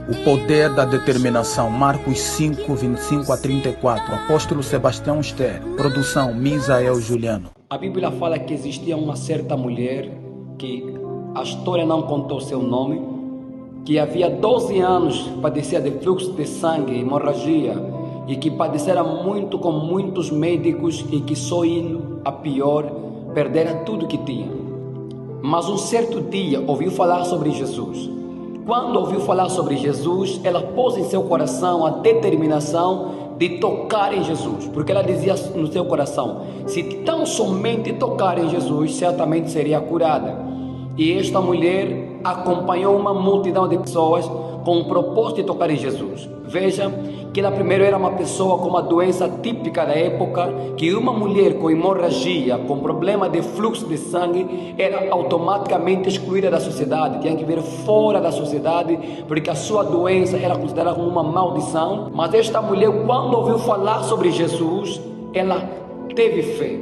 O poder da determinação. Marcos 5, 25 a 34. Apóstolo Sebastião Ster. Produção Misael Juliano. A Bíblia fala que existia uma certa mulher, que a história não contou seu nome, que havia 12 anos padecia de fluxo de sangue, hemorragia, e que padecera muito com muitos médicos e que só indo a pior, perdera tudo que tinha. Mas um certo dia ouviu falar sobre Jesus. Quando ouviu falar sobre Jesus, ela pôs em seu coração a determinação de tocar em Jesus, porque ela dizia no seu coração: se tão somente tocar em Jesus, certamente seria curada. E esta mulher acompanhou uma multidão de pessoas com o propósito de tocar em Jesus. Veja que ela primeiro era uma pessoa com uma doença típica da época, que uma mulher com hemorragia, com problema de fluxo de sangue, era automaticamente excluída da sociedade, tinha que vir fora da sociedade, porque a sua doença era considerada como uma maldição. Mas esta mulher, quando ouviu falar sobre Jesus, ela teve fé.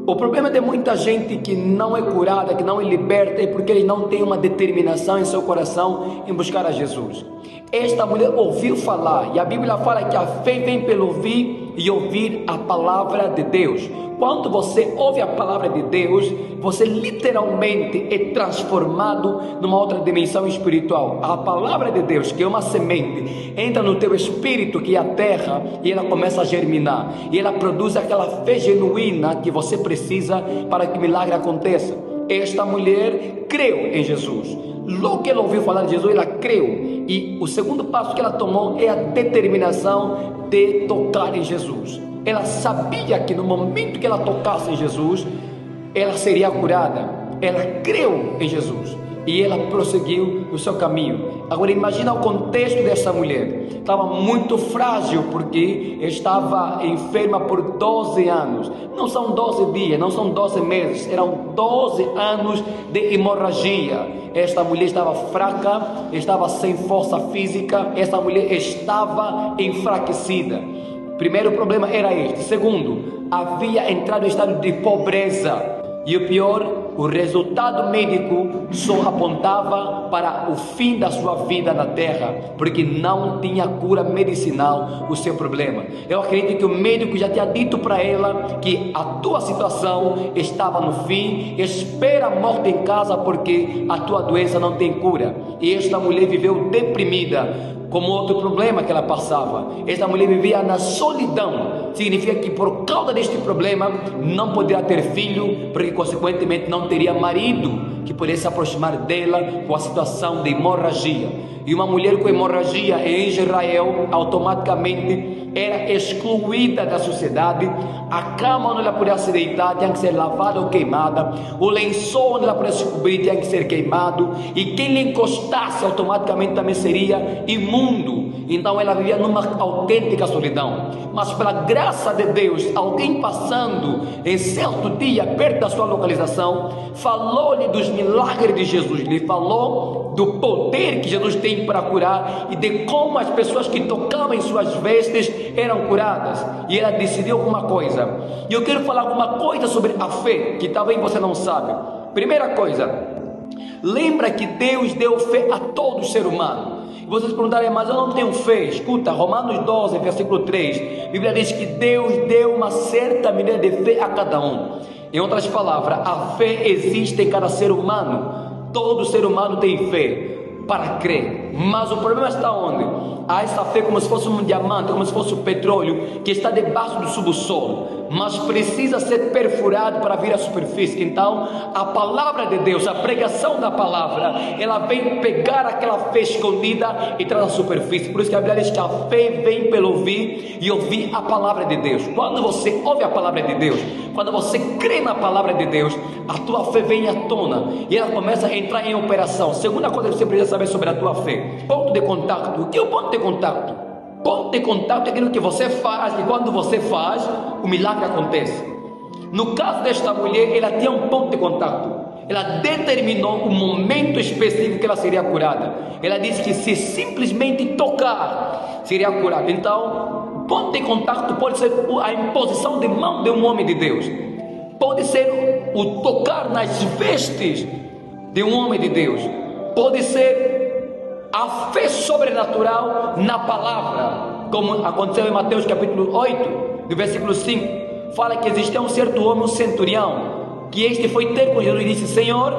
O problema de muita gente que não é curada, que não é liberta, é porque eles não têm uma determinação em seu coração em buscar a Jesus. Esta mulher ouviu falar, e a Bíblia fala que a fé vem pelo ouvir e ouvir a palavra de Deus. Quando você ouve a palavra de Deus, você literalmente é transformado numa outra dimensão espiritual. A palavra de Deus, que é uma semente, entra no teu espírito, que é a terra, e ela começa a germinar, e ela produz aquela fé genuína que você precisa para que o milagre aconteça. Esta mulher creu em Jesus. Logo que ela ouviu falar de Jesus, ela creu. E o segundo passo que ela tomou é a determinação de tocar em Jesus. Ela sabia que no momento que ela tocasse em Jesus, ela seria curada. Ela creu em Jesus e ela prosseguiu no seu caminho. Agora imagina o contexto dessa mulher. Estava muito frágil, porque estava enferma por 12 anos. Não são 12 dias, não são 12 meses, eram 12 anos de hemorragia. Esta mulher estava fraca, estava sem força física, esta mulher estava enfraquecida. Primeiro problema era este. Segundo, havia entrado em estado de pobreza. E o pior, o resultado médico só apontava para o fim da sua vida na terra, porque não tinha cura medicinal o seu problema. Eu acredito que o médico já tinha dito para ela que a tua situação estava no fim, espera a morte em casa, porque a tua doença não tem cura. E esta mulher viveu deprimida, como outro problema que ela passava. Esta mulher vivia na solidão. Significa que por causa deste problema não poderia ter filho, porque consequentemente não teria marido que pudesse se aproximar dela com a situação de hemorragia. E uma mulher com hemorragia em Israel automaticamente era excluída da sociedade. A cama onde ela podia se deitar tinha que ser lavada ou queimada, o lençol onde ela podia se cobrir tinha que ser queimado, e quem lhe encostasse automaticamente também seria imundo. Então ela vivia numa autêntica solidão. Mas pela graça de Deus, alguém passando em certo dia perto da sua localização, falou-lhe dos milagres de Jesus, lhe falou do poder que Jesus tem para curar e de como as pessoas que tocavam em suas vestes eram curadas. E ela decidiu alguma coisa. E eu quero falar alguma coisa sobre a fé, que talvez você não sabe. Primeira coisa, lembra que Deus deu fé a todo ser humano. E vocês perguntarem: mas eu não tenho fé. Escuta, Romanos 12, versículo 3, a Bíblia diz que Deus deu uma certa medida de fé a cada um. Em outras palavras, a fé existe em cada ser humano. Todo ser humano tem fé para crer. Mas o problema está onde? Há essa fé como se fosse um diamante, como se fosse o petróleo que está debaixo do subsolo, mas precisa ser perfurado para vir à superfície. Então a palavra de Deus, a pregação da palavra, ela vem pegar aquela fé escondida e traz à superfície. Por isso que a Bíblia diz que a fé vem pelo ouvir e ouvir a palavra de Deus. Quando você ouve a palavra de Deus, quando você crê na palavra de Deus, a tua fé vem à tona e ela começa a entrar em operação. Segunda coisa que você precisa saber sobre a tua fé: ponto de contato. O que é o ponto de contato? Ponto de contato é aquilo que você faz, e quando você faz, o milagre acontece. No caso desta mulher, ela tinha um ponto de contato. Ela determinou um momento específico que ela seria curada. Ela disse que se simplesmente tocar, seria curada. Então, o ponto de contato pode ser a imposição de mão de um homem de Deus, pode ser o tocar nas vestes de um homem de Deus, pode ser a fé sobrenatural na palavra, como aconteceu em Mateus capítulo 8, do versículo 5, fala que existia um certo homem, um centurião, que este foi ter com Jesus e disse: Senhor,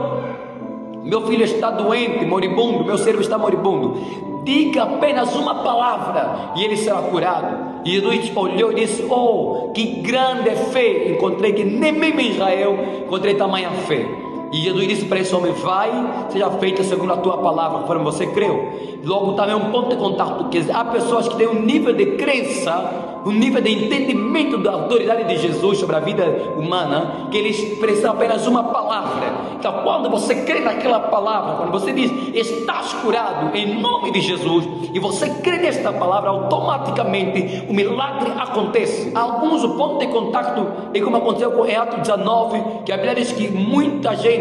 meu filho está doente, moribundo, meu servo está moribundo, diga apenas uma palavra e ele será curado. E Jesus olhou e disse: oh, que grande fé encontrei, que nem mesmo em Israel encontrei tamanha fé. E Jesus disse para esse homem: vai, seja feita segundo a tua palavra, conforme você creu. Logo também um ponto de contato, que há pessoas que têm um nível de crença, um nível de entendimento da autoridade de Jesus sobre a vida humana, que eles precisam apenas uma palavra. Então quando você crê naquela palavra, quando você diz: estás curado em nome de Jesus, e você crê nesta palavra, automaticamente o milagre acontece. Alguns, o ponto de contato é como aconteceu em Atos 19, que a Bíblia diz que muita gente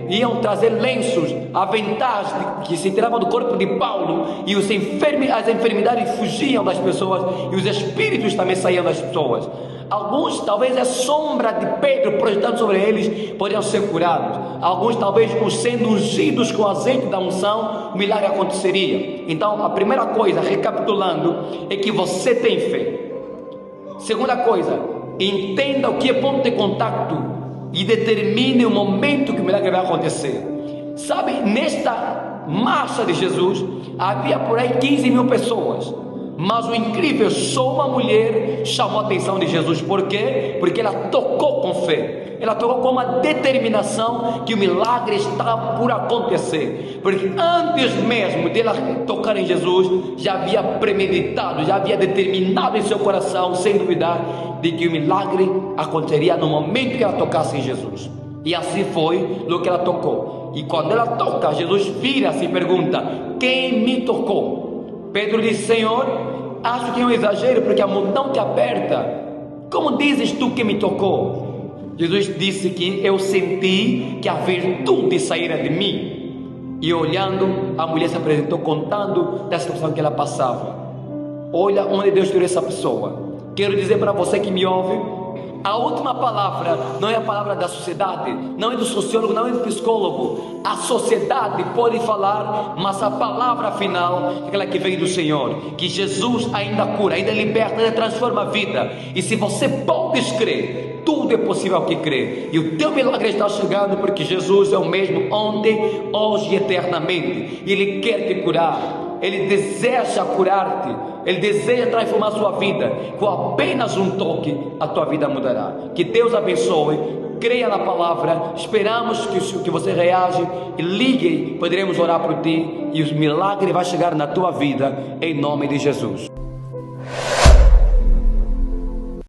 iam trazer lenços, aventais que se tiravam do corpo de Paulo, e as enfermidades fugiam das pessoas, e os espíritos também saíam das pessoas. Alguns, talvez a sombra de Pedro projetando sobre eles, poderiam ser curados. Alguns, talvez, sendo ungidos com azeite da unção, o milagre aconteceria. Então, a primeira coisa, recapitulando, é que você tem fé. Segunda coisa, entenda o que é ponto de contato e determine o momento que o milagre vai acontecer. Sabe, nesta marcha de Jesus, havia por aí 15 mil pessoas. Mas o incrível, só uma mulher chamou a atenção de Jesus. Por quê? Porque ela tocou com fé, ela tocou com uma determinação que o milagre está por acontecer. Porque antes mesmo de ela tocar em Jesus, já havia premeditado, já havia determinado em seu coração, sem duvidar, de que o milagre aconteceria no momento que ela tocasse em Jesus. E assim foi no que ela tocou. E quando ela toca, Jesus vira-se e pergunta: quem me tocou? Pedro disse: Senhor, acho que é um exagero, porque a multidão te aperta. Como dizes tu que me tocou? Jesus disse que eu senti que a virtude saíra de mim. E olhando, a mulher se apresentou contando da situação que ela passava. Olha onde Deus tirou essa pessoa. Quero dizer para você que me ouve, a última palavra não é a palavra da sociedade, não é do sociólogo, não é do psicólogo. A sociedade pode falar, mas a palavra final é aquela que vem do Senhor. Que Jesus ainda cura, ainda liberta, ainda transforma a vida. E se você pode crer, tudo é possível que crê. E o teu milagre está chegando, porque Jesus é o mesmo ontem, hoje e eternamente. Ele quer te curar. Ele deseja curar-te, Ele deseja transformar a sua vida. Com apenas um toque, a tua vida mudará. Que Deus abençoe, creia na palavra. Esperamos que você reage e ligue, poderemos orar por ti, e o milagre vai chegar na tua vida, em nome de Jesus.